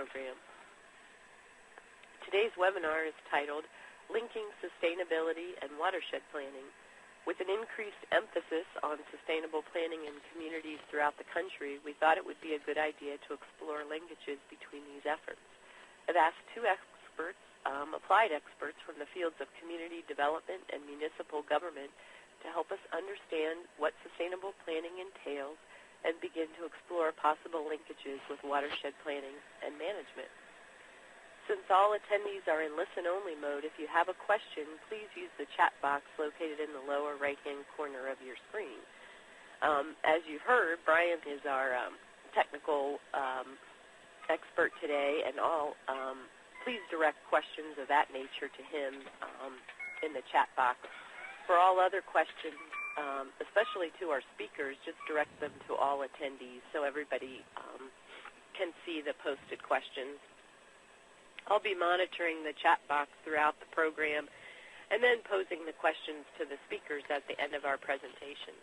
program. Today's webinar is titled Linking Sustainability and Watershed Planning. With an increased emphasis on sustainable planning in communities throughout the country, we thought it would be a good idea to explore linkages between these efforts. I've asked two experts, applied experts from the fields of community development and municipal government to help us understand what sustainable planning entails and begin to explore possible linkages with watershed planning and management. Since all attendees are in listen-only mode, if you have a question, please use the chat box located in the lower right-hand corner of your screen. As you've heard, Brian is our technical expert today, and please direct questions of that nature to him in the chat box. For all other questions, especially to our speakers, just direct them to all attendees so everybody can see the posted questions. I'll be monitoring the chat box throughout the program and then posing the questions to the speakers at the end of our presentation.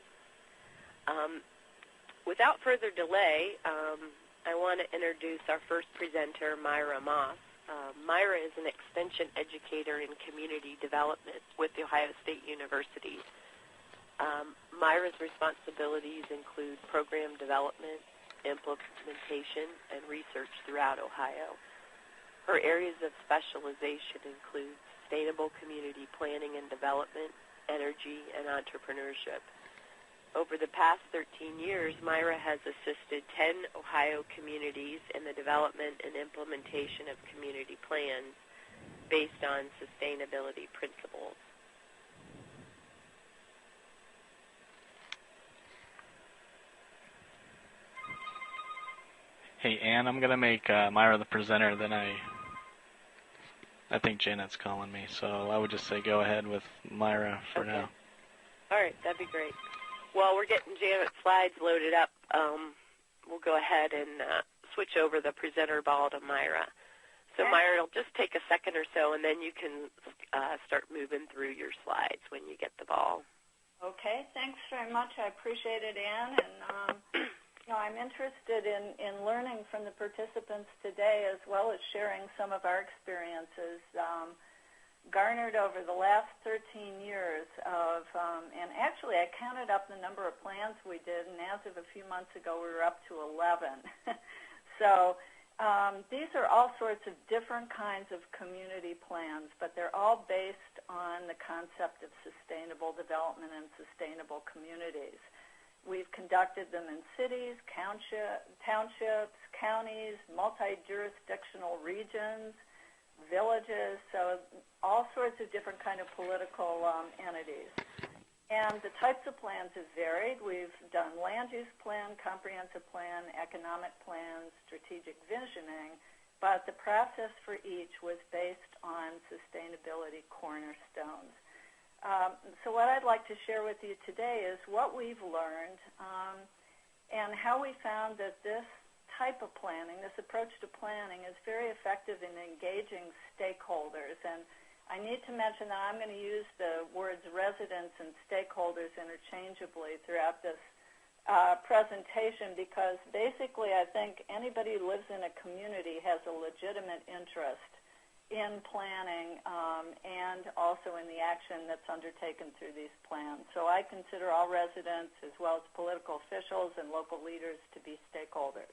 Without further delay, I want to introduce our first presenter, Myra Moss. Myra is an extension educator in community development with The Ohio State University. Myra's responsibilities include program development, implementation, and research throughout Ohio. Her areas of specialization include sustainable community planning and development, energy, and entrepreneurship. Over the past 13 years, Myra has assisted 10 Ohio communities in the development and implementation of community plans based on sustainability principles. Hey, Ann, I'm going to make Myra the presenter, then I think Janet's calling me, so I would just say go ahead with Myra for now. All right, that'd be great. While we're getting Janet's slides loaded up, we'll go ahead and switch over the presenter ball to Myra. So Myra, it'll just take a second or so, and then you can start moving through your slides when you get the ball. Okay, thanks very much. I appreciate it, Ann. And I'm interested in learning from the participants today, as well as sharing some of our experiences garnered over the last 13 years of, and actually I counted up the number of plans we did, and as of a few months ago we were up to 11. So these are all sorts of different kinds of community plans, but they're all based on the concept of sustainable development and sustainable communities. We've conducted them in cities, townships, counties, multi-jurisdictional regions, villages, so all sorts of different kind of political entities. And the types of plans have varied. We've done land use plan, comprehensive plan, economic plans, strategic visioning, but the process for each was based on sustainability cornerstones. So what I'd like to share with you today is what we've learned and how we found that this type of planning, this approach to planning, is very effective in engaging stakeholders. And I need to mention that I'm going to use the words residents and stakeholders interchangeably throughout this presentation because basically I think anybody who lives in a community has a legitimate interest in planning and also in the action that's undertaken through these plans. So I consider all residents as well as political officials and local leaders to be stakeholders.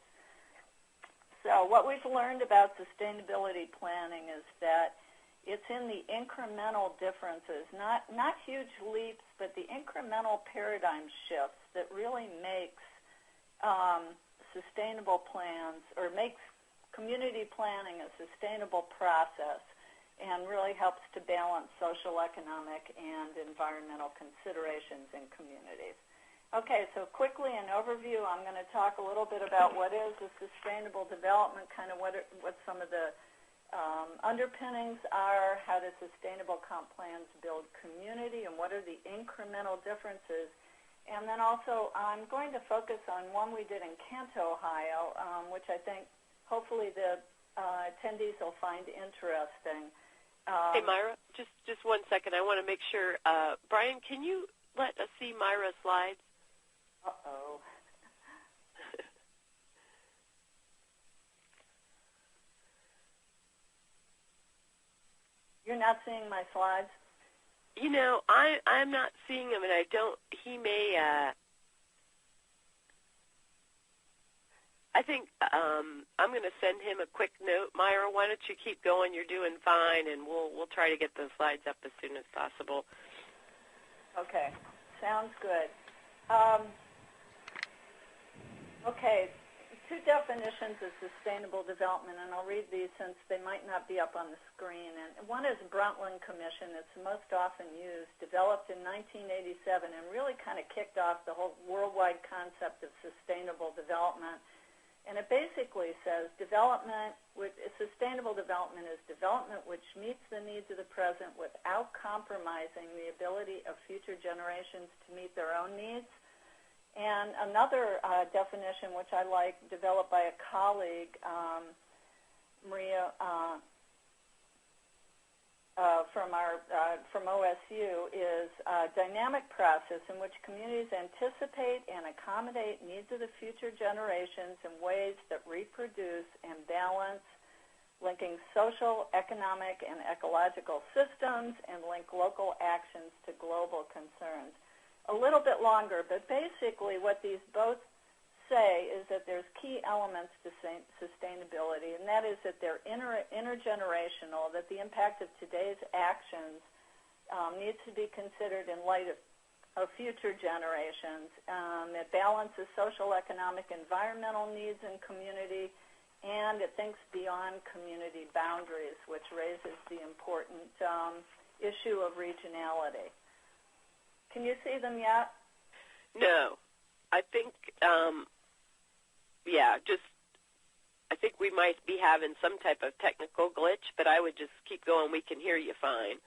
So what we've learned about sustainability planning is that it's in the incremental differences, not huge leaps, but the incremental paradigm shifts that really makes sustainable plans or makes community planning a sustainable process and really helps to balance social, economic, and environmental considerations in communities. Okay, so quickly an overview. I'm going to talk a little bit about what is a sustainable development, kind of what some of the underpinnings are, how do sustainable comp plans build community, and what are the incremental differences. And then also I'm going to focus on one we did in Kent, Ohio, which I think hopefully the attendees will find interesting. Hey, Myra, just 1 second. I want to make sure. Brian, can you let us see Myra's slides? Uh-oh. not seeing my slides? You know, I'm not seeing him, and I don't. He may. I think I'm going to send him a quick note. Myra, why don't you keep going? You're doing fine, and we'll try to get those slides up as soon as possible. Okay, sounds good. Okay, two definitions of sustainable development, and I'll read these since they might not be up on the screen. And one is Brundtland Commission. It's the most often used, developed in 1987, and really kind of kicked off the whole worldwide concept of sustainable development. And it basically says sustainable development is development which meets the needs of the present without compromising the ability of future generations to meet their own needs. And another definition, which I like, developed by a colleague, Maria from OSU, is a dynamic process in which communities anticipate and accommodate needs of the future generations in ways that reproduce and balance, linking social, economic, and ecological systems, and link local actions to global concerns. A little bit longer, but basically what these both say is that there's key elements to sustainability, and that is that they're intergenerational, that the impact of today's actions needs to be considered in light of future generations. It balances social, economic, environmental needs in community, and it thinks beyond community boundaries, which raises the important issue of regionality. Can you see them yet? No. I think, I think we might be having some type of technical glitch, but I would just keep going. We can hear you fine.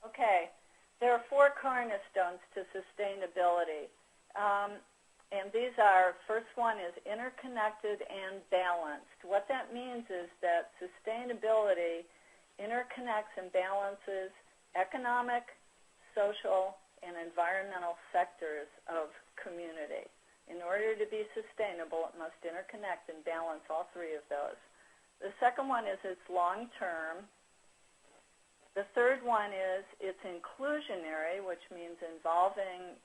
Okay. There are 4 cornerstones to sustainability. And these are, first one is interconnected and balanced. What that means is that sustainability interconnects and balances economic, social, and environmental sectors of community. In order to be sustainable, it must interconnect and balance all 3 of those. The second one is it's long-term. The third one is it's inclusionary, which means involving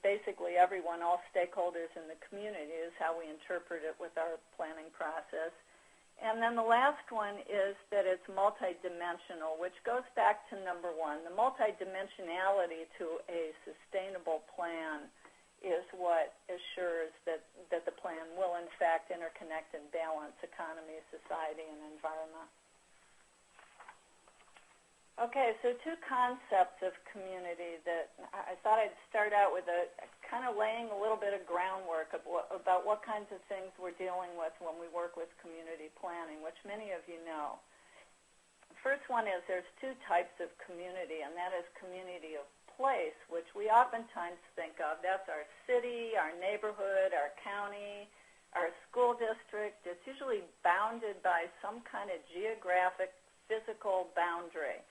basically everyone, all stakeholders in the community is how we interpret it with our planning process. And then the last one is that it's multidimensional, which goes back to number 1. The multidimensionality to a sustainable plan is what assures that the plan will, in fact, interconnect and balance economy, society, and environment. Okay, so 2 concepts of community that I thought I'd start out with kind of laying a little bit of groundwork about what kinds of things we're dealing with when we work with community planning, which many of you know. The first one is there's 2 types of community, and that is community of place, which we oftentimes think of. That's our city, our neighborhood, our county, our school district. It's usually bounded by some kind of geographic, physical boundary.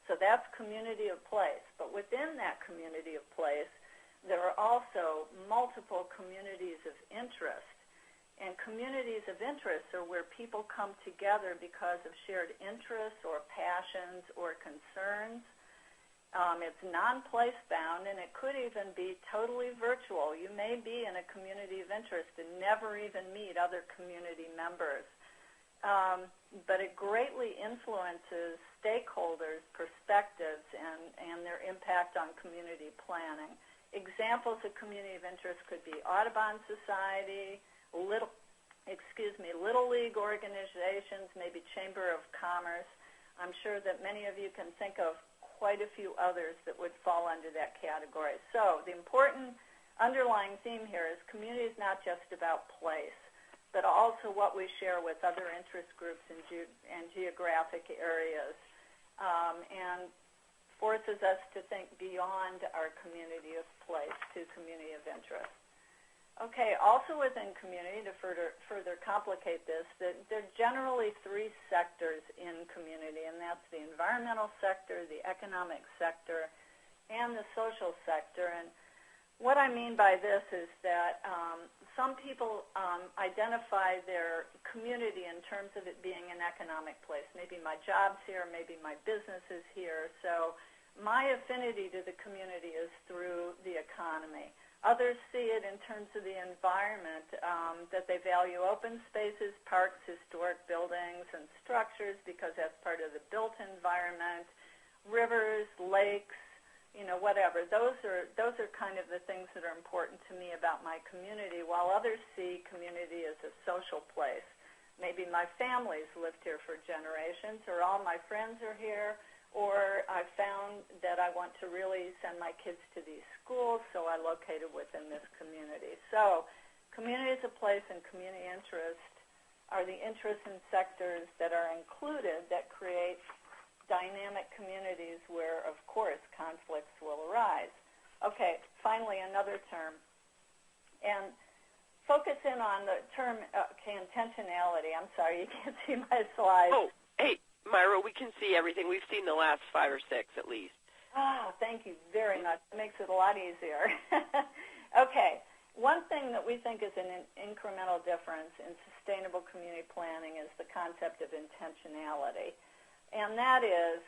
So that's community of place. But within that community of place, there are also multiple communities of interest. And communities of interest are where people come together because of shared interests or passions or concerns. It's non-place bound, and it could even be totally virtual. You may be in a community of interest and never even meet other community members. But it greatly influences stakeholders' perspectives and their impact on community planning. Examples of community of interest could be Audubon Society, Little League organizations, maybe Chamber of Commerce. I'm sure that many of you can think of quite a few others that would fall under that category. So the important underlying theme here is community is not just about place, but also what we share with other interest groups and geographic areas, and forces us to think beyond our community of place to community of interest. Okay, also within community, to further complicate this, there are generally 3 sectors in community, and that's the environmental sector, the economic sector, and the social sector. And What I mean by this is that some people identify their community in terms of it being an economic place. Maybe my job's here, maybe my business is here. So my affinity to the community is through the economy. Others see it in terms of the environment, that they value open spaces, parks, historic buildings, and structures because that's part of the built environment, rivers, lakes, whatever. Those are kind of the things that are important to me about my community, while others see community as a social place. Maybe my family's lived here for generations, or all my friends are here, or I found that I want to really send my kids to these schools, so I located within this community. So community is a place, and community interest are the interests and sectors that are included that create dynamic communities where, of course, conflicts will arise. Okay, finally, another term. And focus in on the term intentionality. I'm sorry, you can't see my slides. Oh, hey, Myra, we can see everything. We've seen the last 5 or 6 at least. Ah, thank you very much. It makes it a lot easier. Okay, one thing that we think is an incremental difference in sustainable community planning is the concept of intentionality. And that is,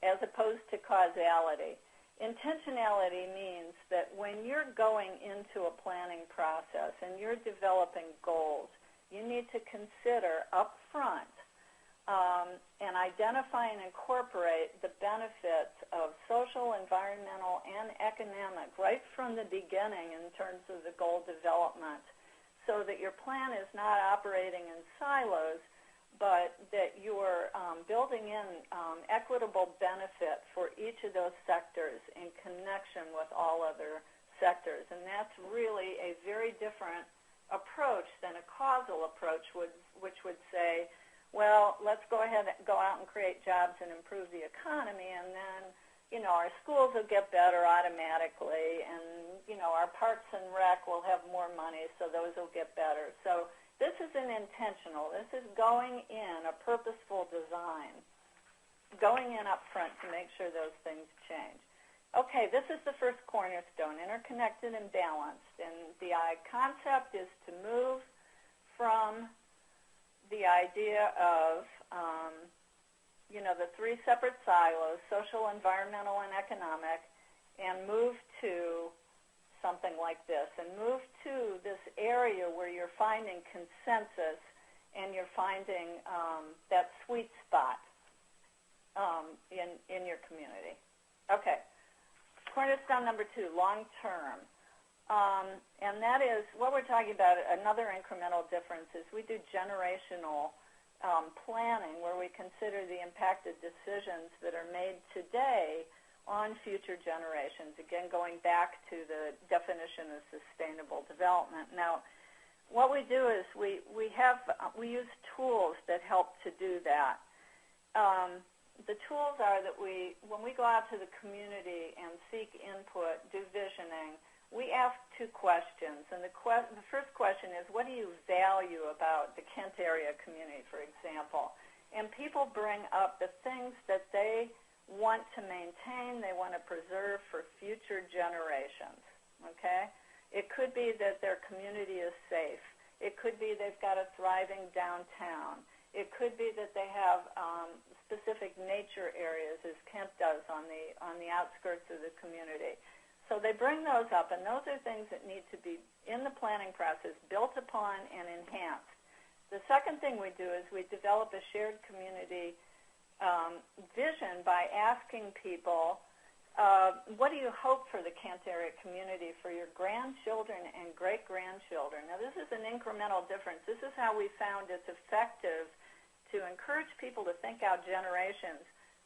as opposed to causality. Intentionality means that when you're going into a planning process and you're developing goals, you need to consider up front and identify and incorporate the benefits of social, environmental, and economic right from the beginning in terms of the goal development, so that your plan is not operating in silos, but that you're building in equitable benefit for each of those sectors in connection with all other sectors. And that's really a very different approach than a causal approach, which would say, well, let's go ahead and go out and create jobs and improve the economy, and then, our schools will get better automatically, and, our parks and rec will have more money, so those will get better. So this is an intentional. This is going in, a purposeful design, going in up front to make sure those things change. Okay, this is the first cornerstone, interconnected and balanced. And the concept is to move from the idea of, the 3 separate silos, social, environmental, and economic, and move to something like this, and move to this area where you're finding consensus and you're finding that sweet spot in your community. Okay, cornerstone number 2, long-term. And that is, what we're talking about, another incremental difference is we do generational planning, where we consider the impact of decisions that are made today on future generations, again going back to the definition of sustainable development. Now, what we do is we use tools that help to do that. The tools are that when we go out to the community and seek input, do visioning, we ask 2 questions. And the first question is, what do you value about the Kent area community, for example? And people bring up the things that they want to maintain, they want to preserve for future generations, okay? It could be that their community is safe. It could be they've got a thriving downtown. It could be that they have specific nature areas, as Kent does on the outskirts of the community. So they bring those up, and those are things that need to be, in the planning process, built upon and enhanced. The second thing we do is we develop a shared community vision by asking people, what do you hope for the Kent area community for your grandchildren and great-grandchildren? Now, this is an incremental difference. This is how we found it's effective to encourage people to think out generations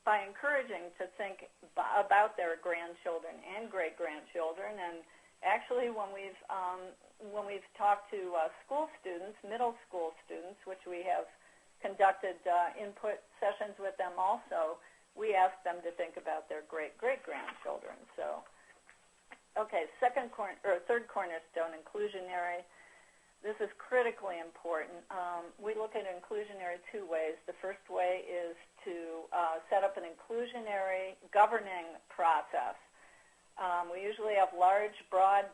by encouraging to think about their grandchildren and great-grandchildren. And actually, when we've talked to school students, middle school students, which we have conducted input sessions with them also, we ask them to think about their great-great-grandchildren. So, okay, third cornerstone, inclusionary. This is critically important. We look at inclusionary 2 ways. The first way is to set up an inclusionary governing process. We usually have large, broad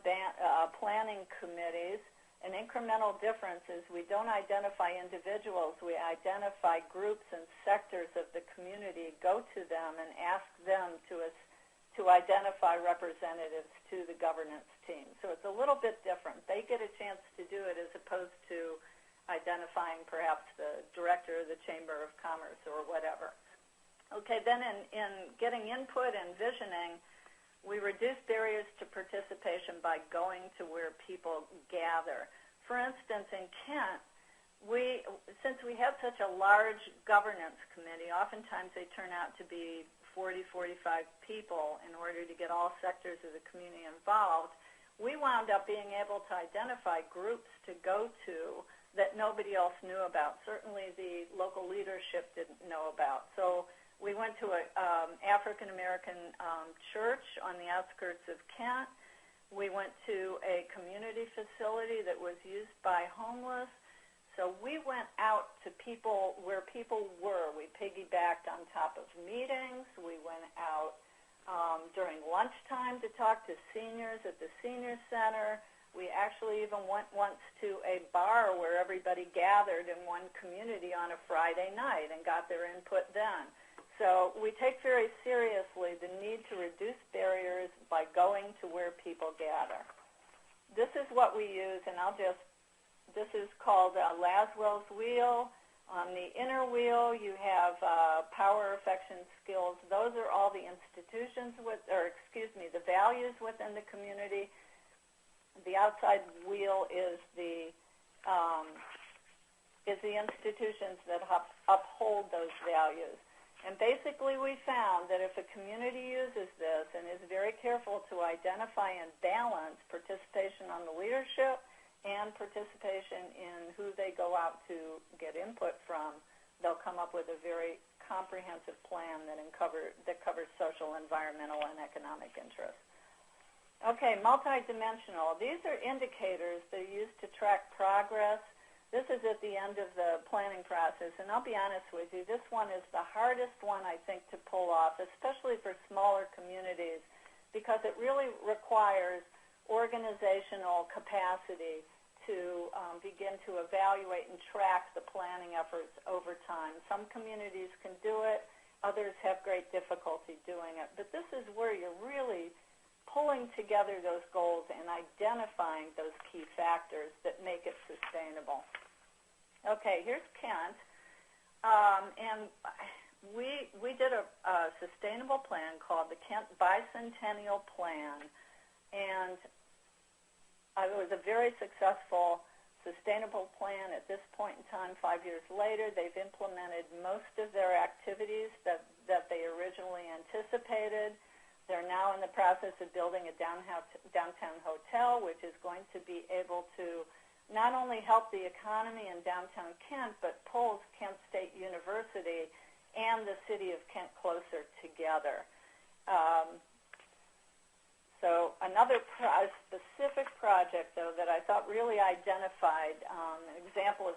planning committees. An incremental difference is we don't identify individuals. We identify groups and sectors of the community, go to them, and ask them to identify representatives to the governance team. So it's a little bit different. They get a chance to do it as opposed to identifying perhaps the director of the Chamber of Commerce or whatever. Okay, then in getting input and visioning, we reduce barriers to participation by going to where people gather. For instance, in Kent, since we have such a large governance committee, oftentimes they turn out to be 40, 45 people in order to get all sectors of the community involved. We wound up being able to identify groups to go to that nobody else knew about. Certainly the local leadership didn't know about. So we went to an African-American church on the outskirts of Kent. We went to a community facility that was used by homeless. So we went out to people where people were. We piggybacked on top of meetings. We went out during lunchtime to talk to seniors at the senior center. We actually even went once to a bar where everybody gathered in one community on a Friday night and got their input then. So we take very seriously the need to reduce barriers by going to where people gather. This is what we use, and this is called Laswell's wheel. On the inner wheel, you have power, affection, skills. Those are all the institutions the values within the community. The outside wheel is the institutions that uphold those values. And basically we found that if a community uses this and is very careful to identify and balance participation on the leadership and participation in who they go out to get input from, they'll come up with a very comprehensive plan that covers social, environmental, and economic interests. Okay, multidimensional. These are indicators that are used to track progress. This is at the end of the planning process, and I'll be honest with you, this one is the hardest one, I think, to pull off, especially for smaller communities, because it really requires organizational capacity to begin to evaluate and track the planning efforts over time. Some communities can do it. Others have great difficulty doing it. But this is where you're really pulling together those goals and identifying those key factors that make it sustainable. Okay, here's Kent, and we did a sustainable plan called the Kent Bicentennial Plan, and it was a very successful sustainable plan. At this point in time, 5 years later, they've implemented most of their activities that they originally anticipated. They're now in the process of building a downtown hotel, which is going to be able to not only help the economy in downtown Kent, but pulls Kent State University and the city of Kent closer together. So another specific project, though, that I thought really identified an example of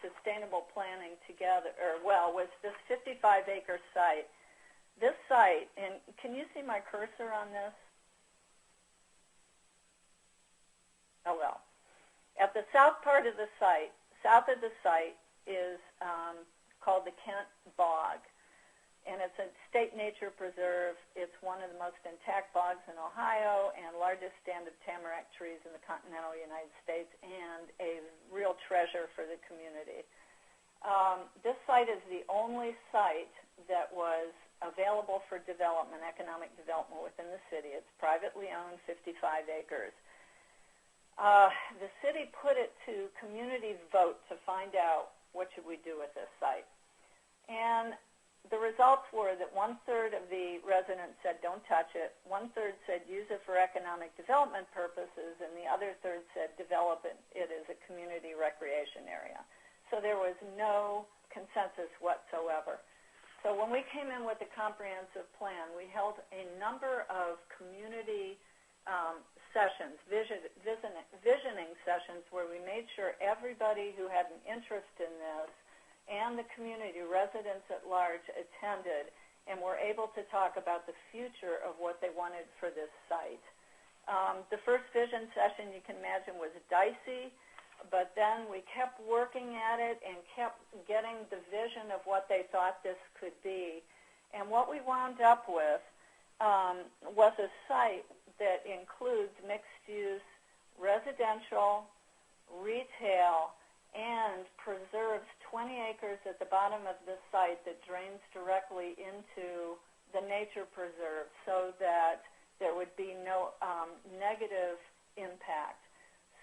sustainable planning together, was this 55-acre site. This site, and can you see my cursor on this? Oh, well. At the south part of the site, south of the site is called the Kent Bog, and it's a state nature preserve. It's one of the most intact bogs in Ohio and largest stand of tamarack trees in the continental United States, and a real treasure for the community. This site is the only site that was available for development, economic development within the city. It's privately owned, 55 acres. The city put it to community vote to find out what should we do with this site. And the results were that 1/3 of the residents said don't touch it, 1/3 said use it for economic development purposes, and the other third said develop it as a community recreation area. So there was no consensus whatsoever. So when we came in with a comprehensive plan, we held a number of community sessions, visioning sessions, where we made sure everybody who had an interest in this and the community, residents at large, attended. and were able to talk about the future of what they wanted for this site. The first vision session, you can imagine, was dicey, but then we kept working at it and kept getting the vision of what they thought this could be. And what we wound up with was a site that includes mixed use, residential, retail, and preserves 20 acres at the bottom of the site that drains directly into the nature preserve so that there would be no negative impact.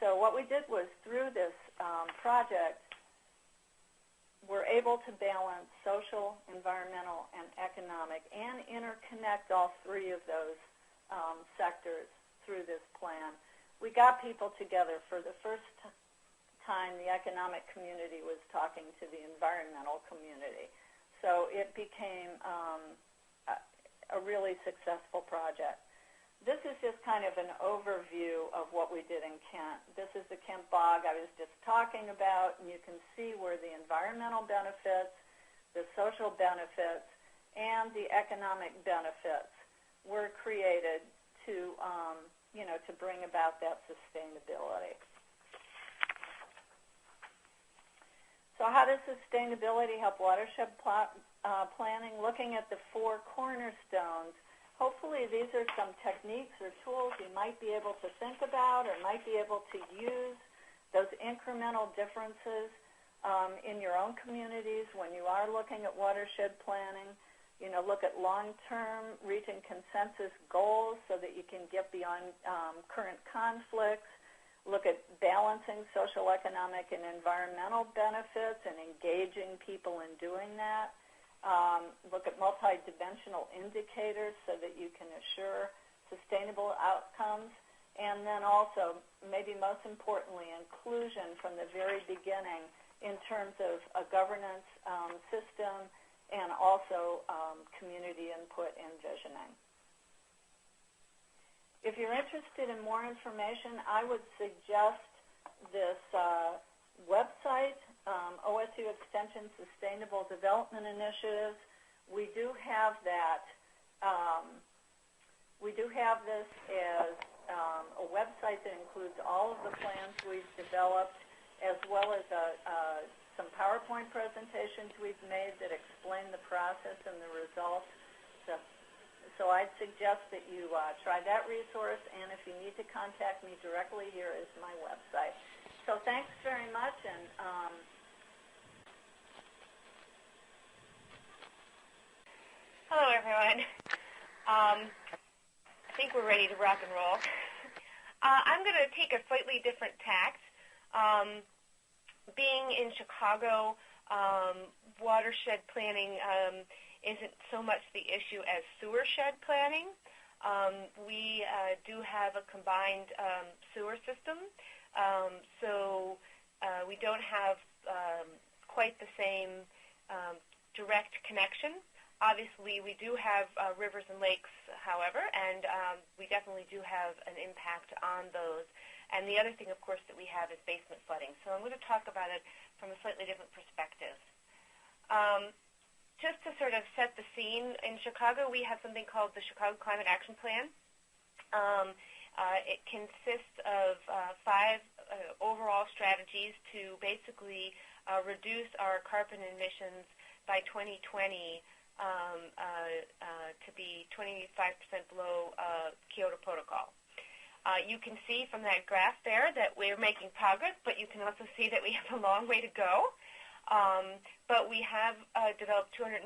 So what we did was, through this project, we're able to balance social, environmental, and economic, and interconnect all three of those sectors through this plan. We got people together. For the first time, the economic community was talking to the environmental community. So it became a really successful project. This is just kind of an overview of what we did in Kent. This is the Kent Bog I was just talking about, and you can see where the environmental benefits, the social benefits, and the economic benefits were created to, to bring about that sustainability. So how does sustainability help watershed planning? Looking at the four cornerstones, hopefully these are some techniques or tools you might be able to think about or might be able to use, those incremental differences in your own communities when you are looking at watershed planning. Look at long-term, reaching consensus goals so that you can get beyond current conflicts. Look at balancing social, economic, and environmental benefits and engaging people in doing that. Look at multidimensional indicators so that you can assure sustainable outcomes. And then also, maybe most importantly, inclusion from the very beginning in terms of a governance system and also community input and visioning. If you're interested in more information, I would suggest this website, OSU Extension Sustainable Development Initiatives. We do have that. We do have this as a website that includes all of the plans we've developed, as well as some PowerPoint presentations we've made that explain the process and the results. So I'd suggest that you try that resource, and if you need to contact me directly, here is my website. So thanks very much, and hello, everyone. I think we're ready to rock and roll. I'm going to take a slightly different tact. Being in Chicago, watershed planning isn't so much the issue as sewer shed planning. We do have a combined sewer system, so we don't have quite the same direct connection. Obviously, we do have rivers and lakes, however, and we definitely do have an impact on those. And the other thing, of course, that we have is basement flooding. So I'm going to talk about it from a slightly different perspective. Just to sort of set the scene, in Chicago we have something called the Chicago Climate Action Plan. It consists of 5 overall strategies to basically reduce our carbon emissions by 2020 to be 25% below Kyoto Protocol. You can see from that graph there that we're making progress, but you can also see that we have a long way to go. But we have developed 254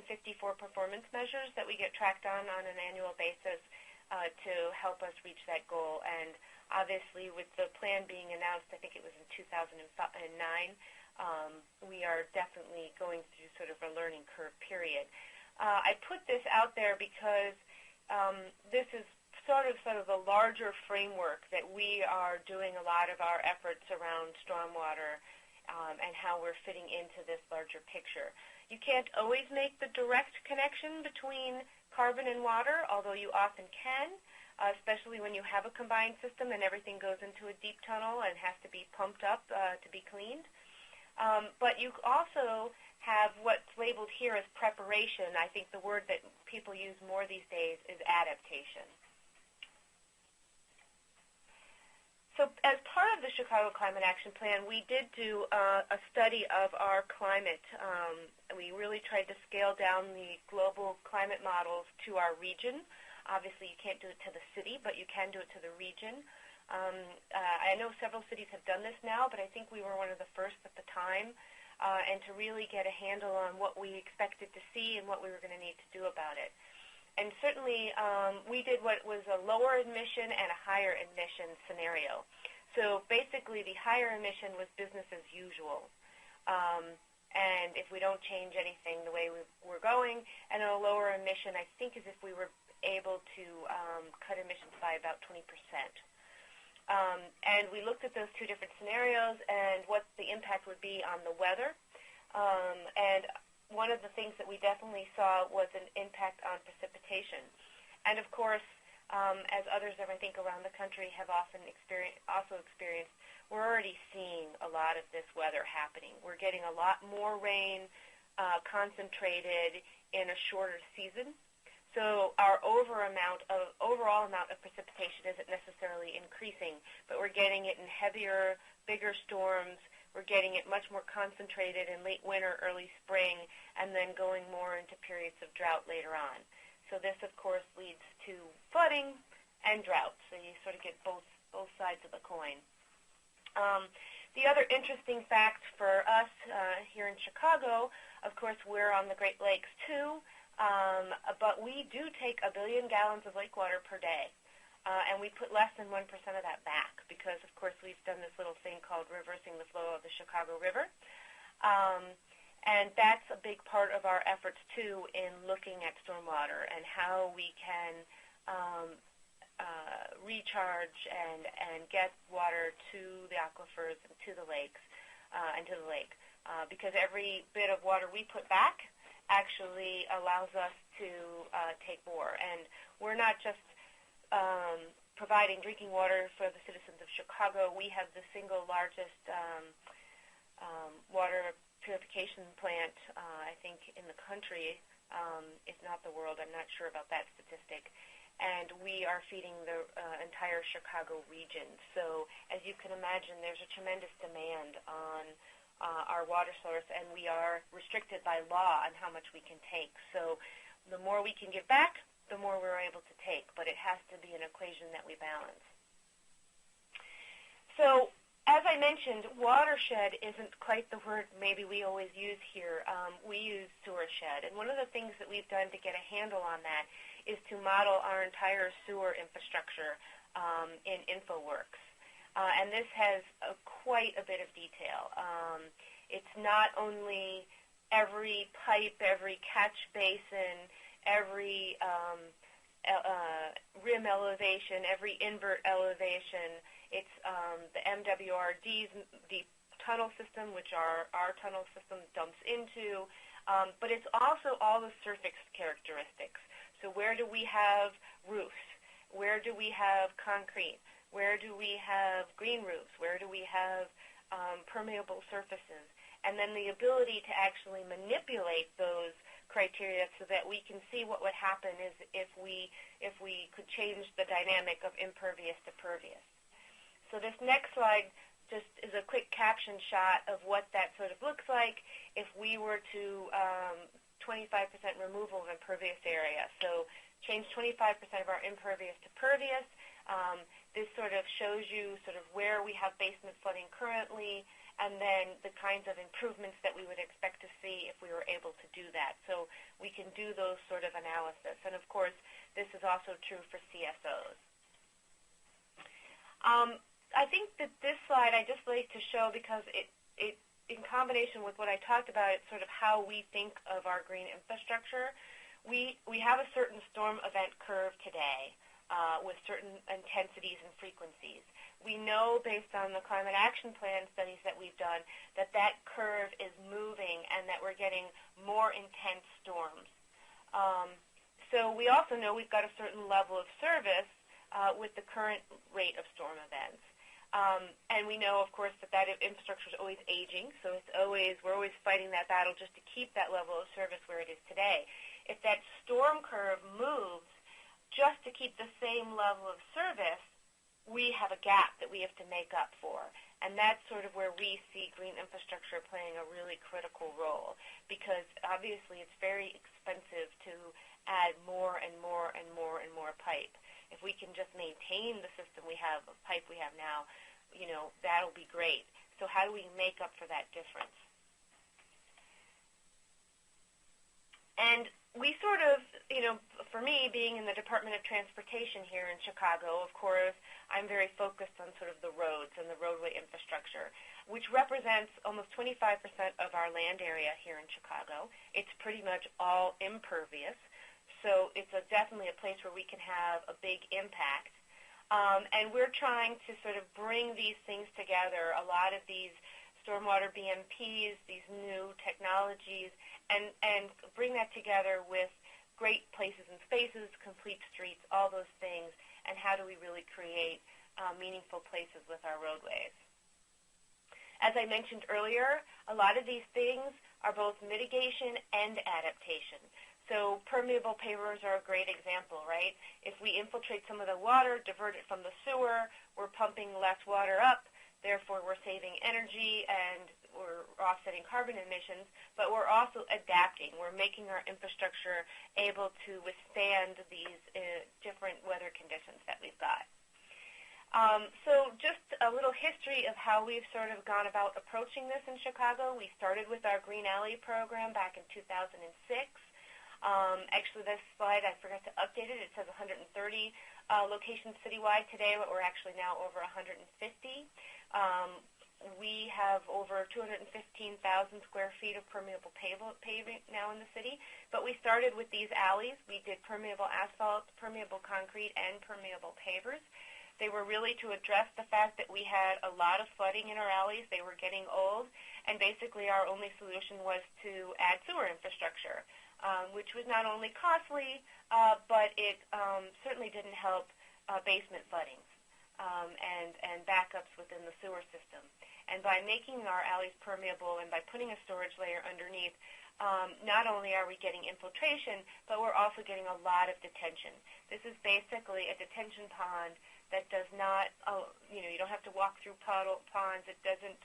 performance measures that we get tracked on an annual basis to help us reach that goal. And obviously, with the plan being announced, I think it was in 2009, we are definitely going through sort of a learning curve period. I put this out there because this is sort of a larger framework that we are doing a lot of our efforts around stormwater and how we're fitting into this larger picture. You can't always make the direct connection between carbon and water, although you often can, especially when you have a combined system and everything goes into a deep tunnel and has to be pumped up to be cleaned. But you also have what's labeled here as preparation. I think the word that people use more these days is adaptation. So as part of the Chicago Climate Action Plan, we did do a study of our climate. We really tried to scale down the global climate models to our region. Obviously, you can't do it to the city, but you can do it to the region. I know several cities have done this now, but I think we were one of the first at the time, and to really get a handle on what we expected to see and what we were going to need to do about it. And certainly, we did what was a lower emission and a higher emission scenario. So basically, the higher emission was business as usual. And if we don't change anything the way we're going, and a lower emission, I think, is if we were able to cut emissions by about 20%. And we looked at those two different scenarios and what the impact would be on the weather. And one of the things that we definitely saw was an impact on precipitation. And of course, as others I think around the country have often experienced, we're already seeing a lot of this weather happening. We're getting a lot more rain concentrated in a shorter season. So our overall amount of precipitation isn't necessarily increasing, but we're getting it in heavier, bigger storms. We're getting it much more concentrated in late winter, early spring, and then going more into periods of drought later on. So this, of course, leads to flooding and drought. So you sort of get both sides of the coin. The other interesting fact for us here in Chicago, of course, we're on the Great Lakes too, but we do take 1 billion gallons of lake water per day. And we put less than 1% of that back because, of course, we've done this little thing called reversing the flow of the Chicago River. And that's a big part of our efforts, too, in looking at stormwater and how we can recharge and get water to the aquifers and to the lakes and to the lake. Because every bit of water we put back actually allows us to take more. And we're not just providing drinking water for the citizens of Chicago. We have the single largest water purification plant, I think, in the country, if not the world. I'm not sure about that statistic. And we are feeding the entire Chicago region. So as you can imagine, there's a tremendous demand on our water source, and we are restricted by law on how much we can take. So the more we can give back, the more we're able to take, but it has to be an equation that we balance. So, as I mentioned, watershed isn't quite the word maybe we always use here. We use sewer shed, and one of the things that we've done to get a handle on that is to model our entire sewer infrastructure in InfoWorks. And this has quite a bit of detail. It's not only every pipe, every catch basin, every rim elevation, every invert elevation. It's the MWRD's deep tunnel system, which our tunnel system dumps into, but it's also all the surface characteristics. So where do we have roofs? Where do we have concrete? Where do we have green roofs? Where do we have permeable surfaces? And then the ability to actually manipulate those criteria so that we can see what would happen is if we could change the dynamic of impervious to pervious. So this next slide just is a quick caption shot of what that sort of looks like if we were to 25% removal of impervious area. So change 25% of our impervious to pervious. This sort of shows you sort of where we have basement flooding currently, and then the kinds of improvements that we would expect to see if we were able to do that. So we can do those sort of analysis. And, of course, this is also true for CSOs. I think that this slide I just like to show because it in combination with what I talked about, it's sort of how we think of our green infrastructure. We have a certain storm event curve today with certain intensities and frequencies. We know based on the climate action plan studies that we've done that that curve is moving and that we're getting more intense storms. So we also know we've got a certain level of service with the current rate of storm events. And we know, of course, that infrastructure is always aging, so we're always fighting that battle just to keep that level of service where it is today. If that storm curve moves just to keep the same level of service, we have a gap that we have to make up for. And that's sort of where we see green infrastructure playing a really critical role, because obviously it's very expensive to add more and more and more and more pipe. If we can just maintain the system we have, of pipe we have now, that'll be great. So how do we make up for that difference? And we sort of, for me, being in the Department of Transportation here in Chicago, of course, I'm very focused on sort of the roads and the roadway infrastructure, which represents almost 25% of our land area here in Chicago. It's pretty much all impervious, so it's definitely a place where we can have a big impact. And we're trying to sort of bring these things together, a lot of these stormwater BMPs, these new technologies, and bring that together with great places and spaces, complete streets, all those things, and how do we really create meaningful places with our roadways. As I mentioned earlier, a lot of these things are both mitigation and adaptation. So permeable pavers are a great example, right? If we infiltrate some of the water, divert it from the sewer, we're pumping less water up, therefore we're saving energy and we're offsetting carbon emissions, but we're also adapting. We're making our infrastructure able to withstand these different weather conditions that we've got. So just a little history of how we've sort of gone about approaching this in Chicago. We started with our Green Alley program back in 2006. Actually, this slide, I forgot to update it. It says 130 locations citywide today, but we're actually now over 150. We have over 215,000 square feet of permeable paving now in the city, but we started with these alleys. We did permeable asphalt, permeable concrete, and permeable pavers. They were really to address the fact that we had a lot of flooding in our alleys. They were getting old, and basically our only solution was to add sewer infrastructure, which was not only costly, but it certainly didn't help basement floodings and backups within the sewer system. And by making our alleys permeable and by putting a storage layer underneath, not only are we getting infiltration, but we're also getting a lot of detention. This is basically a detention pond that does not, you don't have to walk through ponds. It doesn't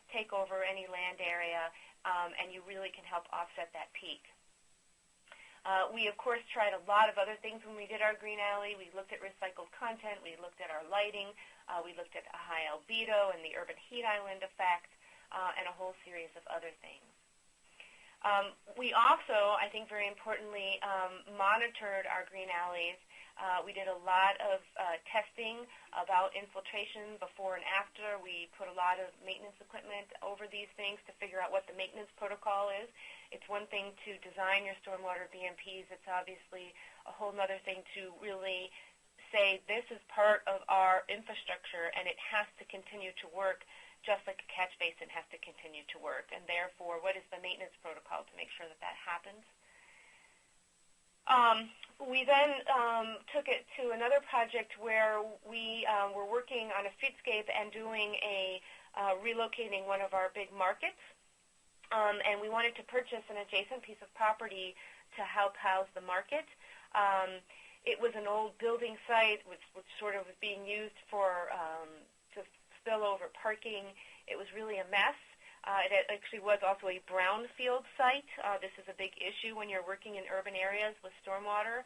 take over any land area, and you really can help offset that peak. We, of course, tried a lot of other things when we did our Green Alley. We looked at recycled content. We looked at our lighting. We looked at a high albedo and the urban heat island effect, and a whole series of other things. We also, I think very importantly, monitored our Green Alleys. We did a lot of testing about infiltration before and after. We put a lot of maintenance equipment over these things to figure out what the maintenance protocol is. It's one thing to design your stormwater BMPs. It's obviously a whole other thing to really say this is part of our infrastructure and it has to continue to work just like a catch basin has to continue to work. And therefore, what is the maintenance protocol to make sure that that happens? We then took it to another project where we were working on a streetscape and doing relocating one of our big markets. And we wanted to purchase an adjacent piece of property to help house the market. It was an old building site which sort of was being used for to spillover parking. It was really a mess. It actually was also a brownfield site. This is a big issue when you're working in urban areas with stormwater.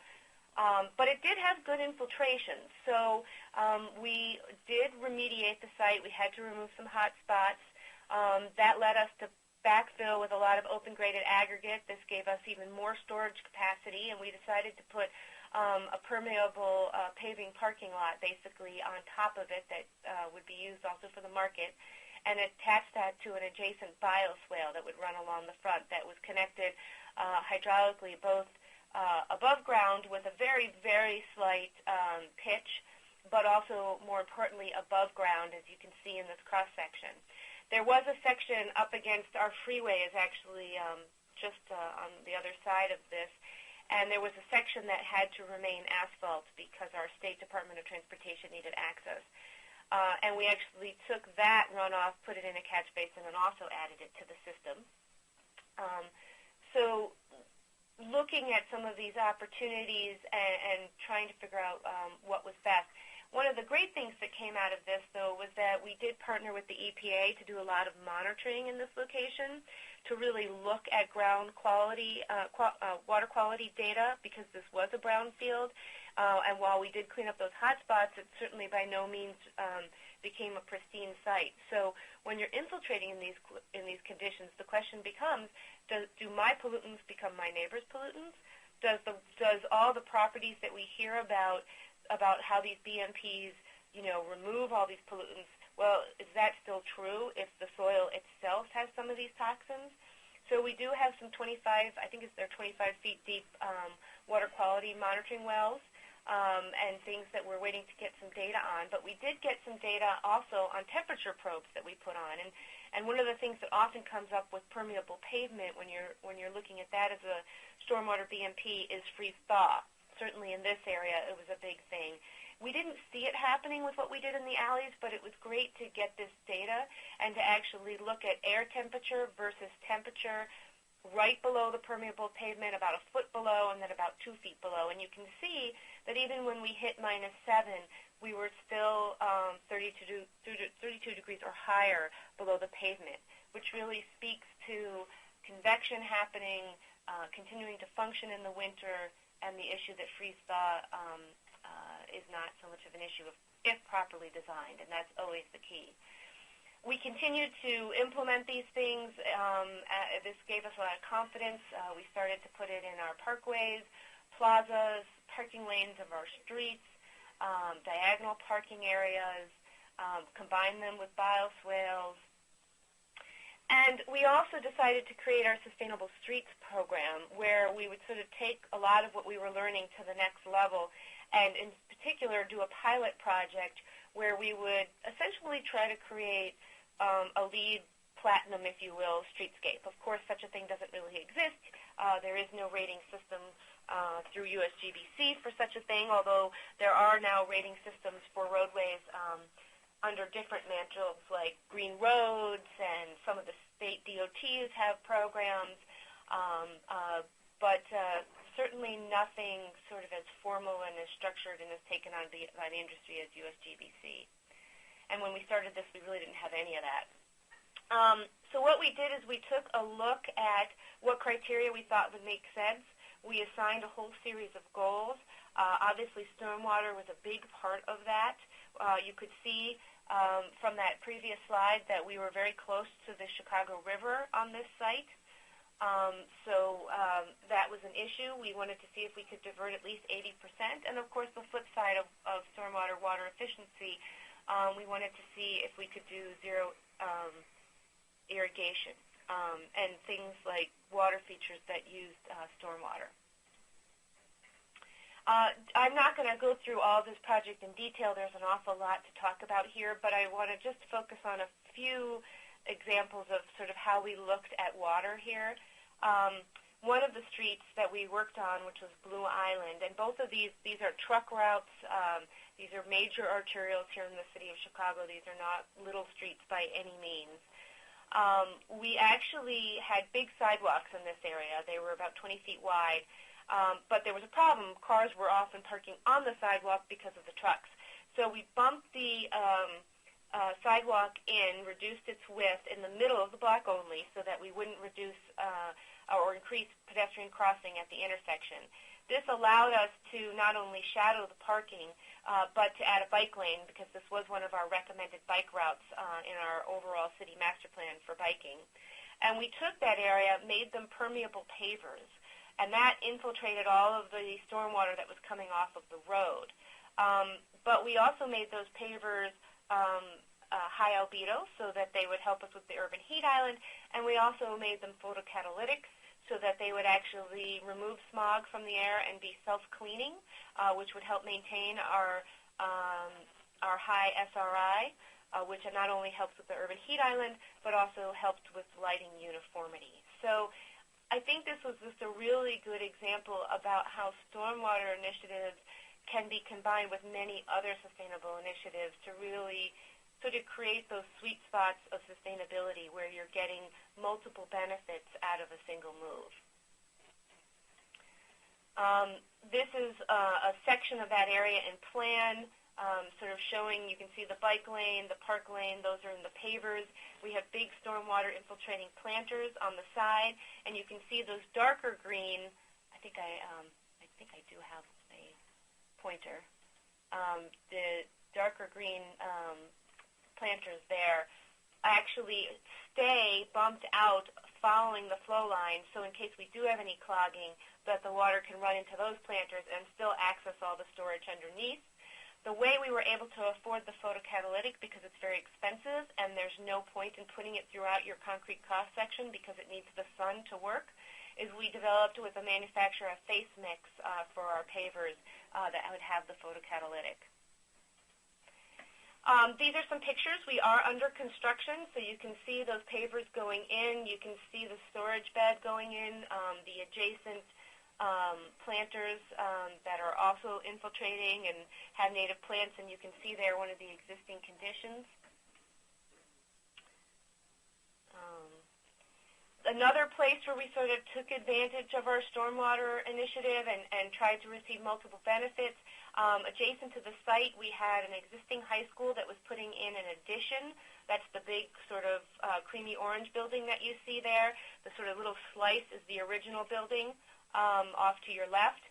But it did have good infiltration. So we did remediate the site. We had to remove some hot spots. That led us to backfill with a lot of open-graded aggregate. This gave us even more storage capacity, and we decided to put a permeable paving parking lot basically on top of it that would be used also for the market, and attach that to an adjacent bioswale that would run along the front that was connected hydraulically both above ground with a very, very slight pitch, but also, more importantly, above ground, as you can see in this cross-section. There was a section up against our freeway is actually just on the other side of this, and there was a section that had to remain asphalt because our State Department of Transportation needed access. and we actually took that runoff, put it in a catch basin, and also added it to the system. So looking at some of these opportunities and trying to figure out what was best. One of the great things that came out of this, though, was that we did partner with the EPA to do a lot of monitoring in this location to really look at ground quality, water quality data, because this was a brownfield. And while we did clean up those hot spots, it certainly by no means became a pristine site. So when you're infiltrating in these conditions, the question becomes, do my pollutants become my neighbor's pollutants? Does all the properties that we hear about how these BMPs, remove all these pollutants, well, is that still true if the soil itself has some of these toxins? So we do have some 25 feet deep water quality monitoring wells and things that we're waiting to get some data on. But we did get some data also on temperature probes that we put on. And one of the things that often comes up with permeable pavement when you're looking at that as a stormwater BMP is freeze-thaw. Certainly in this area, it was a big thing. We didn't see it happening with what we did in the alleys, but it was great to get this data and to actually look at air temperature versus temperature right below the permeable pavement, about a foot below, and then about 2 feet below. And you can see that even when we hit -7, we were still 32 degrees or higher below the pavement, which really speaks to convection happening, continuing to function in the winter, and the issue that freeze-thaw is not so much of an issue if properly designed, and that's always the key. We continue to implement these things. This gave us a lot of confidence. We started to put it in our parkways, plazas, parking lanes of our streets, diagonal parking areas, combine them with bioswales. And we also decided to create our Sustainable Streets program, where we would sort of take a lot of what we were learning to the next level, and in particular do a pilot project where we would essentially try to create a LEED platinum, if you will, streetscape. Of course, such a thing doesn't really exist. There is no rating system through USGBC for such a thing, although there are now rating systems for roadways under different mantles, like green roads, and some of the state DOTs have programs, but certainly nothing sort of as formal and as structured and as taken on by the industry as USGBC. And when we started this, we really didn't have any of that. So what we did is we took a look at what criteria we thought would make sense. We assigned a whole series of goals. Obviously, stormwater was a big part of that. You could see from that previous slide that we were very close to the Chicago River on this site. So that was an issue. We wanted to see if we could divert at least 80%. And, of course, the flip side of stormwater water efficiency, we wanted to see if we could do zero irrigation and things like water features that used stormwater. I'm not going to go through all this project in detail. There's an awful lot to talk about here, but I want to just focus on a few examples of sort of how we looked at water here. One of the streets that we worked on, which was Blue Island, and both of these are truck routes. These are major arterials here in the city of Chicago. These are not little streets by any means. We actually had big sidewalks in this area. They were about 20 feet wide. But there was a problem. Cars were often parking on the sidewalk because of the trucks. So we bumped the sidewalk in, reduced its width in the middle of the block only so that we wouldn't reduce or increase pedestrian crossing at the intersection. This allowed us to not only shadow the parking, but to add a bike lane, because this was one of our recommended bike routes in our overall city master plan for biking. And we took that area, made them permeable pavers, and that infiltrated all of the stormwater that was coming off of the road. But we also made those pavers high albedo so that they would help us with the urban heat island, and we also made them photocatalytic so that they would actually remove smog from the air and be self-cleaning, which would help maintain our high SRI, which not only helps with the urban heat island, but also helped with lighting uniformity. So I think this was just a really good example about how stormwater initiatives can be combined with many other sustainable initiatives to really sort of create those sweet spots of sustainability where you're getting multiple benefits out of a single move. This is a section of that area in plan, sort of showing, you can see the bike lane, the park lane, those are in the pavers. We have big stormwater infiltrating planters on the side, and you can see those darker green, I think I do have a pointer. The darker green planters there actually stay bumped out following the flow line, so in case we do have any clogging, that the water can run into those planters and still access all the storage underneath. The way we were able to afford the photocatalytic, because it's very expensive and there's no point in putting it throughout your concrete cross-section because it needs the sun to work, is we developed with a manufacturer a face mix for our pavers that would have the photocatalytic. These are some pictures. We are under construction, so you can see those pavers going in. You can see the storage bed going in, the adjacent planters that are also infiltrating and have native plants, and you can see there one of the existing conditions. Another place where we sort of took advantage of our stormwater initiative and tried to receive multiple benefits, adjacent to the site we had an existing high school that was putting in an addition. That's the big sort of creamy orange building that you see there. The sort of little slice is the original building off to your left.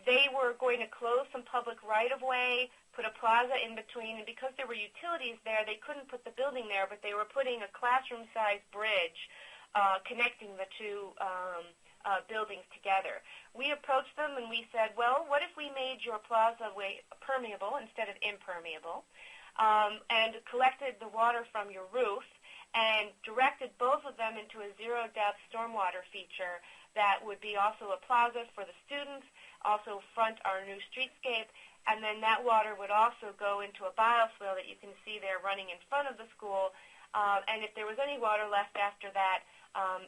They were going to close some public right-of-way, put a plaza in between, and because there were utilities there, they couldn't put the building there, but they were putting a classroom-sized bridge connecting the two buildings together. We approached them and we said, well, what if we made your plaza permeable instead of impermeable, and collected the water from your roof and directed both of them into a zero-depth stormwater feature that would be also a plaza for the students, also front our new streetscape, and then that water would also go into a bioswale that you can see there running in front of the school, and if there was any water left after that,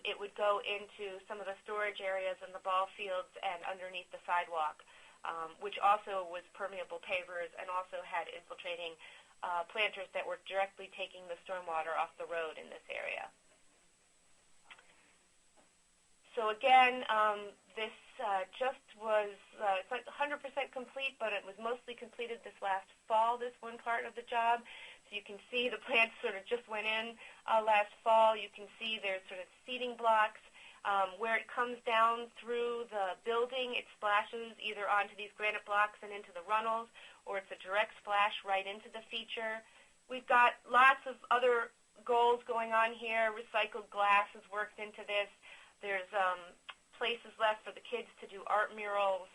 it would go into some of the storage areas in the ball fields and underneath the sidewalk, which also was permeable pavers and also had infiltrating planters that were directly taking the stormwater off the road in this area. So again, this just was, it's like 100% complete, but it was mostly completed this last fall, this one part of the job. So you can see the plants sort of just went in last fall. You can see there's sort of seating blocks. Where it comes down through the building, it splashes either onto these granite blocks and into the runnels, or it's a direct splash right into the feature. We've got lots of other goals going on here. Recycled glass is worked into this. There's places left for the kids to do art murals.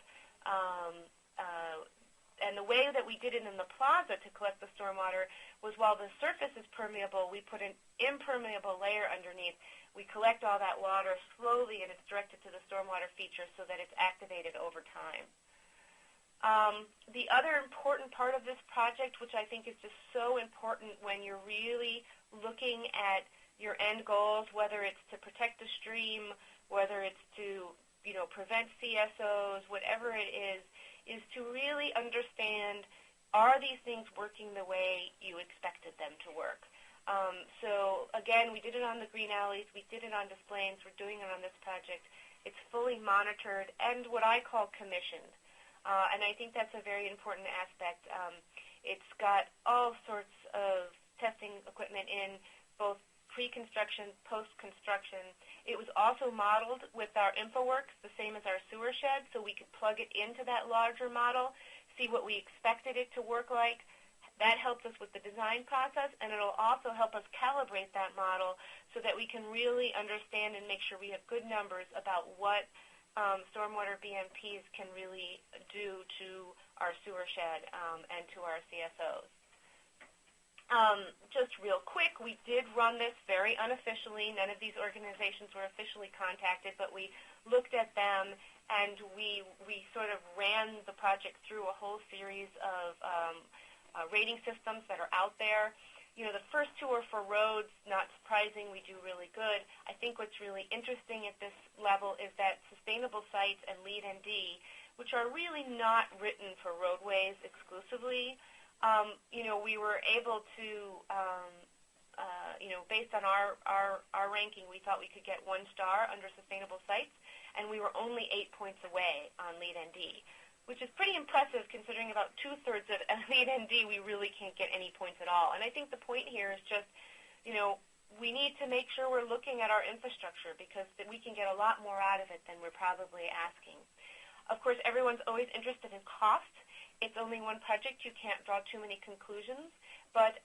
And the way that we did it in the plaza to collect the stormwater was while the surface is permeable, we put an impermeable layer underneath. We collect all that water slowly, and it's directed to the stormwater feature so that it's activated over time. The other important part of this project, which I think is just so important when you're really looking at your end goals, whether it's to protect the stream, whether it's to, prevent CSOs, whatever it is to really understand, are these things working the way you expected them to work? So again, we did it on the green alleys, we did it on displays, we're doing it on this project. It's fully monitored and what I call commissioned. And I think that's a very important aspect. It's got all sorts of testing equipment in both pre-construction, post-construction. It was also modeled with our InfoWorks, the same as our sewer shed, so we could plug it into that larger model, see what we expected it to work like. That helps us with the design process, and it'll also help us calibrate that model so that we can really understand and make sure we have good numbers about what stormwater BMPs can really do to our sewer shed and to our CSOs. Just real quick, we did run this very unofficially. None of these organizations were officially contacted, but we looked at them and we sort of ran the project through a whole series of rating systems that are out there. The first two are for roads. Not surprising, we do really good. I think what's really interesting at this level is that sustainable sites and LEED and D, which are really not written for roadways exclusively. We were able to, based on our ranking, we thought we could get 1 star under sustainable sites, and we were only 8 points away on LEED ND, which is pretty impressive considering about 2/3 of LEED ND we really can't get any points at all. And I think the point here is just, we need to make sure we're looking at our infrastructure because we can get a lot more out of it than we're probably asking. Of course, everyone's always interested in cost. It's only one project. You can't draw too many conclusions. But,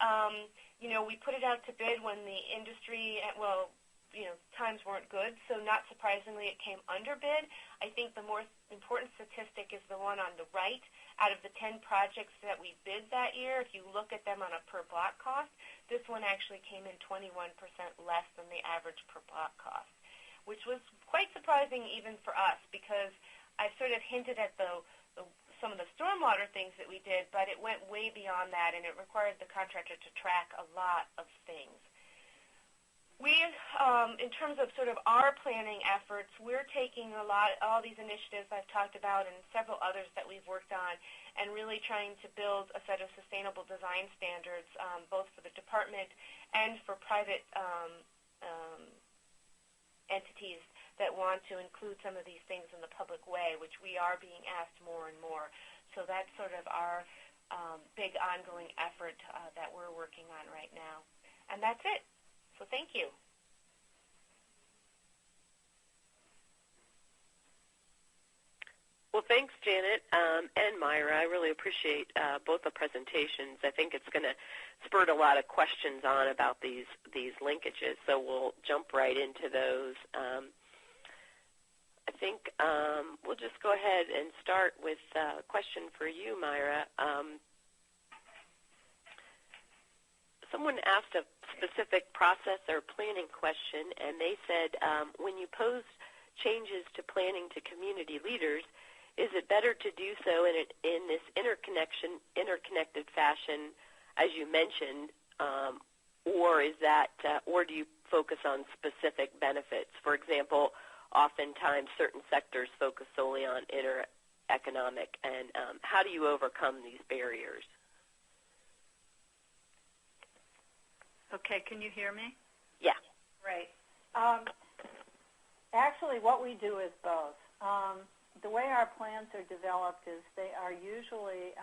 we put it out to bid when the industry, times weren't good. So not surprisingly, it came under bid. I think the more important statistic is the one on the right. Out of the 10 projects that we bid that year, if you look at them on a per block cost, this one actually came in 21% less than the average per block cost, which was quite surprising even for us because I sort of hinted at some of the stormwater things that we did, but it went way beyond that, and it required the contractor to track a lot of things. We, in terms of sort of our planning efforts, we're taking all these initiatives I've talked about and several others that we've worked on and really trying to build a set of sustainable design standards, both for the department and for private entities that want to include some of these things in the public way, which we are being asked more and more. So that's sort of our big ongoing effort that we're working on right now. And that's it. So thank you. Well, thanks, Janet and Myra. I really appreciate both the presentations. I think it's going to spur a lot of questions on about these linkages, so we'll jump right into those. I think we'll just go ahead and start with a question for you, Myra. Someone asked a specific process or planning question, and they said, when you pose changes to planning to community leaders, is it better to do so in this interconnected fashion, as you mentioned, or do you focus on specific benefits? For example, oftentimes certain sectors focus solely on inter-economic, and how do you overcome these barriers? Okay, can you hear me? Yeah. Great. Actually, what we do is both. The way our plans are developed is they are usually,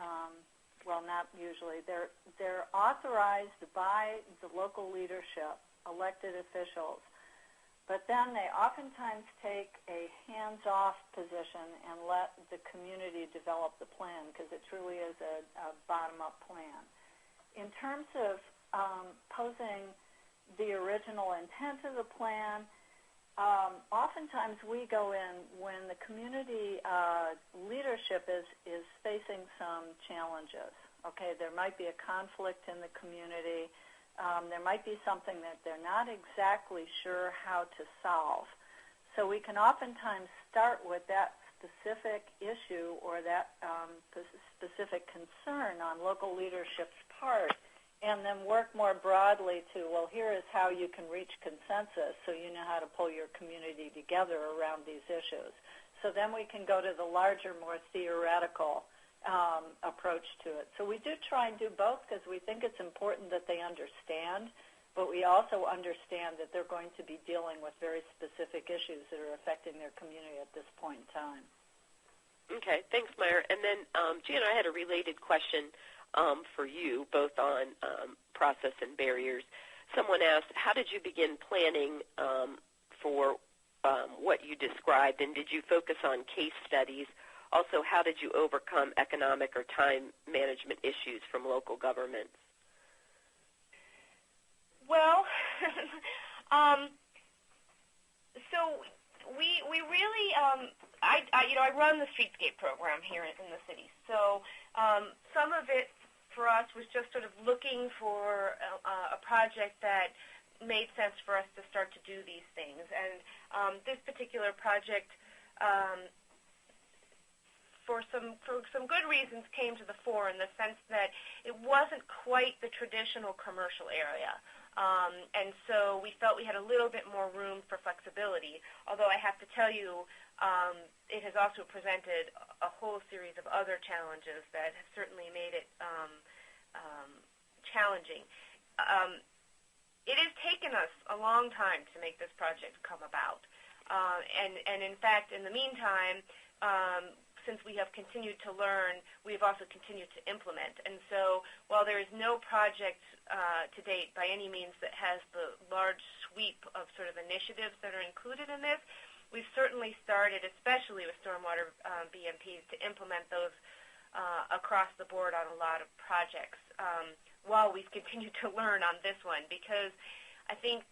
not usually, they're authorized by the local leadership, elected officials, but then they oftentimes take a hands-off position and let the community develop the plan because it truly is a bottom-up plan. In terms of posing the original intent of the plan, oftentimes we go in when the community leadership is facing some challenges. Okay, there might be a conflict in the community. There might be something that they're not exactly sure how to solve. So we can oftentimes start with that specific issue or that specific concern on local leadership's part, and then work more broadly to, well, here is how you can reach consensus so you know how to pull your community together around these issues. So then we can go to the larger, more theoretical approach to it. So we do try and do both because we think it's important that they understand, but we also understand that they're going to be dealing with very specific issues that are affecting their community at this point in time. Okay, thanks, Myra. And then, Jan, I had a related question for you, both on process and barriers. Someone asked, how did you begin planning for what you described, and did you focus on case studies? Also, how did you overcome economic or time management issues from local governments? Well, so we really, I run the streetscape program here in the city. So some of it for us was just sort of looking for a project that made sense for us to start to do these things. And this particular project, for some good reasons, came to the fore in the sense that it wasn't quite the traditional commercial area. And so we felt we had a little bit more room for flexibility, although I have to tell you it has also presented a whole series of other challenges that have certainly made it challenging. It has taken us a long time to make this project come about. And in fact, in the meantime, since we have continued to learn, we've also continued to implement. And so while there is no project to date by any means that has the large sweep of sort of initiatives that are included in this, we've certainly started, especially with stormwater BMPs, to implement those across the board on a lot of projects while we've continued to learn on this one, because I think,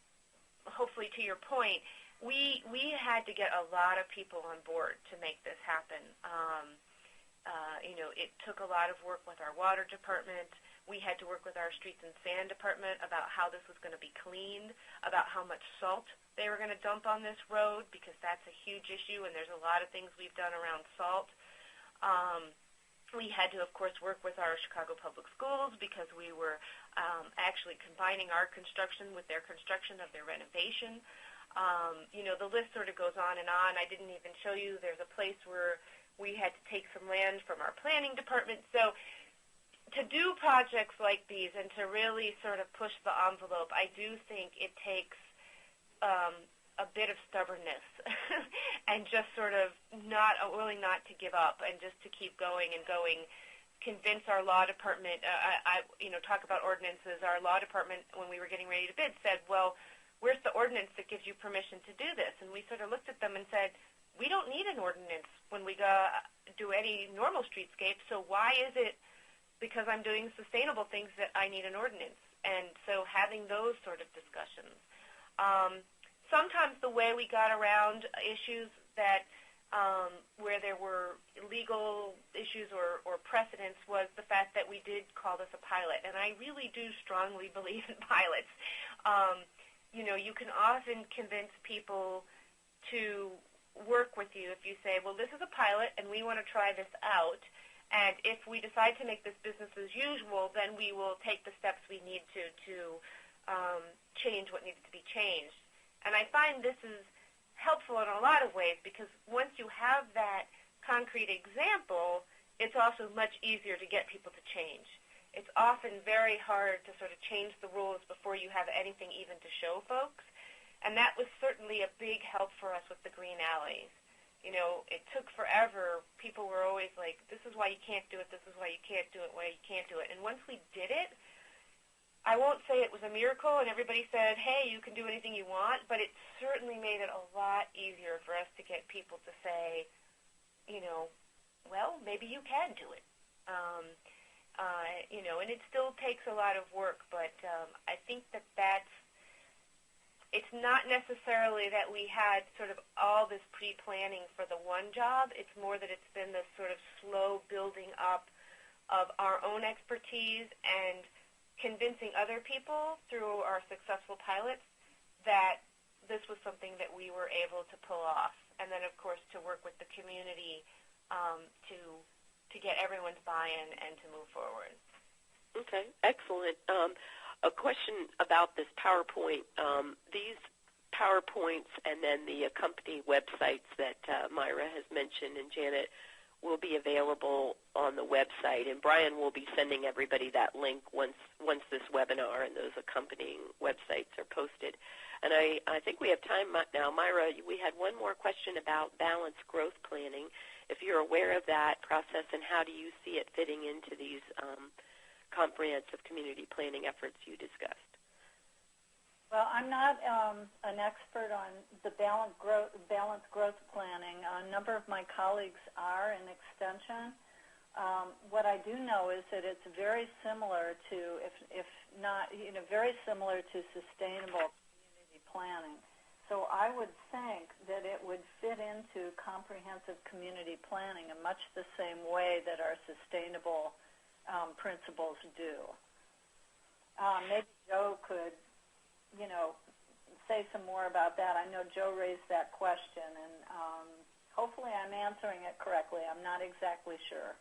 hopefully to your point, we had to get a lot of people on board to make this happen. It took a lot of work with our water department. We had to work with our streets and sand department about how this was going to be cleaned, about how much salt they were going to dump on this road, because that's a huge issue, and there's a lot of things we've done around salt. We had to, of course, work with our Chicago Public Schools, because we were actually combining our construction with their construction of their renovation. The list sort of goes on and on. I didn't even show you there's a place where we had to take some land from our planning department. So to do projects like these and to really sort of push the envelope, I do think it takes a bit of stubbornness and just sort of willing not to give up and just to keep going and going. Convince our law department, talk about ordinances. Our law department, when we were getting ready to bid, said, well, where's the ordinance that gives you permission to do this? And we sort of looked at them and said, we don't need an ordinance when we do any normal streetscape, so why is it because I'm doing sustainable things that I need an ordinance? And so having those sort of discussions. Sometimes the way we got around issues that where there were legal issues or precedents was the fact that we did call this a pilot. And I really do strongly believe in pilots. You can often convince people to work with you if you say, well, this is a pilot and we want to try this out. And if we decide to make this business as usual, then we will take the steps we need to change what needs to be changed. And I find this is helpful in a lot of ways, because once you have that concrete example, it's also much easier to get people to change. It's often very hard to sort of change the rules before you have anything even to show folks. And that was certainly a big help for us with the green alleys. It took forever. People were always like, this is why you can't do it, this is why you can't do it, why you can't do it. And once we did it, I won't say it was a miracle and everybody said, hey, you can do anything you want, but it certainly made it a lot easier for us to get people to say, well, maybe you can do it. And it still takes a lot of work, but I think it's not necessarily that we had sort of all this pre-planning for the one job. It's more that it's been this sort of slow building up of our own expertise and convincing other people through our successful pilots that this was something that we were able to pull off. And then, of course, to work with the community to get everyone's buy-in and to move forward. Okay, excellent. A question about this PowerPoint. These PowerPoints and then the accompanying websites that Myra has mentioned and Janet will be available on the website, and Brian will be sending everybody that link once this webinar and those accompanying websites are posted. And I think we have time now. Myra, we had one more question about balanced growth planning. If you're aware of that process, and how do you see it fitting into these comprehensive community planning efforts you discussed? Well, I'm not an expert on the balanced growth planning. A number of my colleagues are in extension. What I do know is that it's very similar to, if not, very similar to sustainable community planning. So I would think that it would fit into comprehensive community planning in much the same way that our sustainable principles do. Maybe Joe could, say some more about that. I know Joe raised that question, and hopefully I'm answering it correctly. I'm not exactly sure.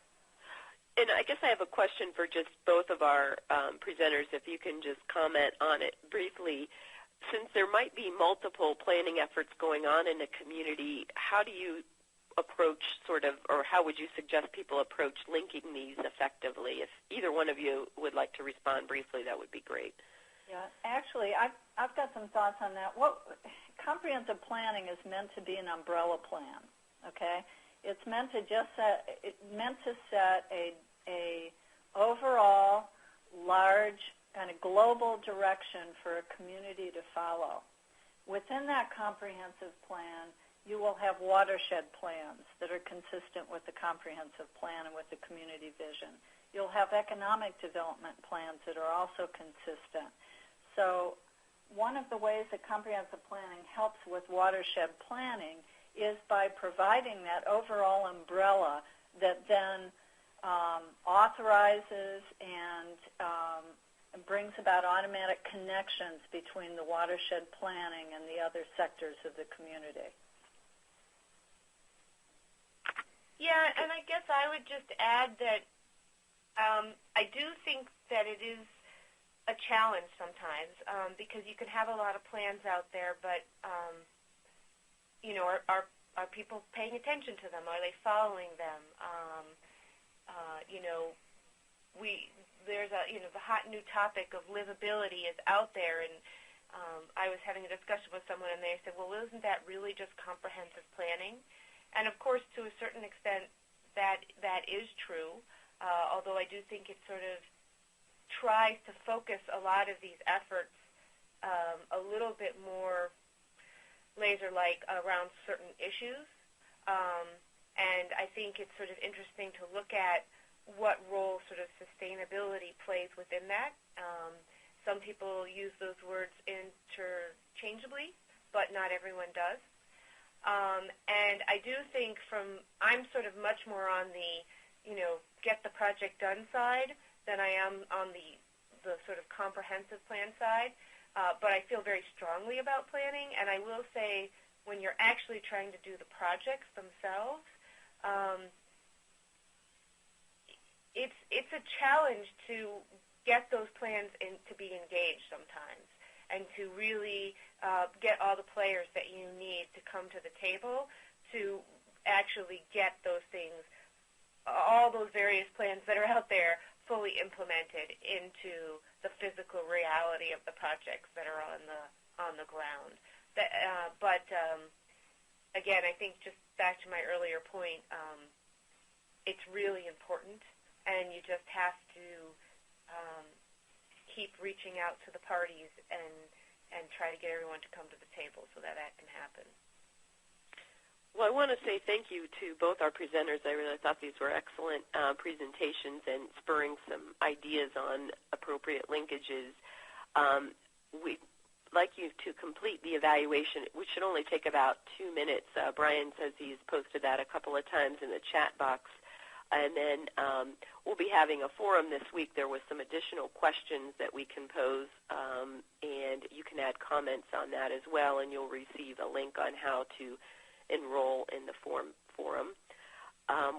And I guess I have a question for just both of our presenters, if you can just comment on it briefly. Since there might be multiple planning efforts going on in a community, how do you approach or how would you suggest people approach linking these effectively? If either one of you would like to respond briefly, that would be great. Yeah, actually, I've got some thoughts on that. Comprehensive planning is meant to be an umbrella plan, okay? It's meant to set a overall large kind of global direction for a community to follow. Within that comprehensive plan, you will have watershed plans that are consistent with the comprehensive plan and with the community vision. You'll have economic development plans that are also consistent. So one of the ways that comprehensive planning helps with watershed planning is by providing that overall umbrella that then authorizes and brings about automatic connections between the watershed planning and the other sectors of the community. Yeah, and I guess I would just add that I do think that it is a challenge sometimes because you can have a lot of plans out there, but are people paying attention to them? Are they following them? There's the hot new topic of livability is out there, and I was having a discussion with someone, and they said, well, isn't that really just comprehensive planning? And of course, to a certain extent, that is true, although I do think it sort of tries to focus a lot of these efforts a little bit more laser-like around certain issues. And I think it's sort of interesting to look at what role sort of sustainability plays within that. Some people use those words interchangeably, but not everyone does. And I do think I'm sort of much more on the, get the project done side than I am on the sort of comprehensive plan side. But I feel very strongly about planning, and I will say when you're actually trying to do the projects themselves, it's a challenge to get those plans to be engaged sometimes and to really get all the players that you need to come to the table to actually get those things, all those various plans that are out there, fully implemented into the physical reality of the projects that are on the ground. But again, I think just back to my earlier point, it's really important, and you just have to keep reaching out to the parties and try to get everyone to come to the table so that can happen. Well, I want to say thank you to both our presenters. I really thought these were excellent presentations and spurring some ideas on appropriate linkages. We'd like you to complete the evaluation, which should only take about 2 minutes. Brian says he's posted that a couple of times in the chat box. And then we'll be having a forum this week. There was some additional questions that we can pose, and you can add comments on that as well, and you'll receive a link on how to enroll in the forum.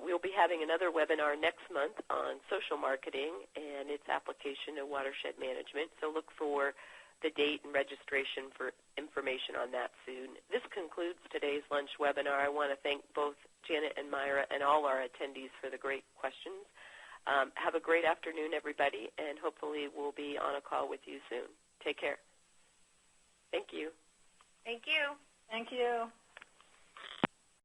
We'll be having another webinar next month on social marketing and its application to watershed management, so look for the date and registration for information on that soon. This concludes today's lunch webinar. I want to thank both Janet and Myra and all our attendees for the great questions. Have a great afternoon, everybody, and hopefully we'll be on a call with you soon. Take care. Thank you. Thank you. Thank you.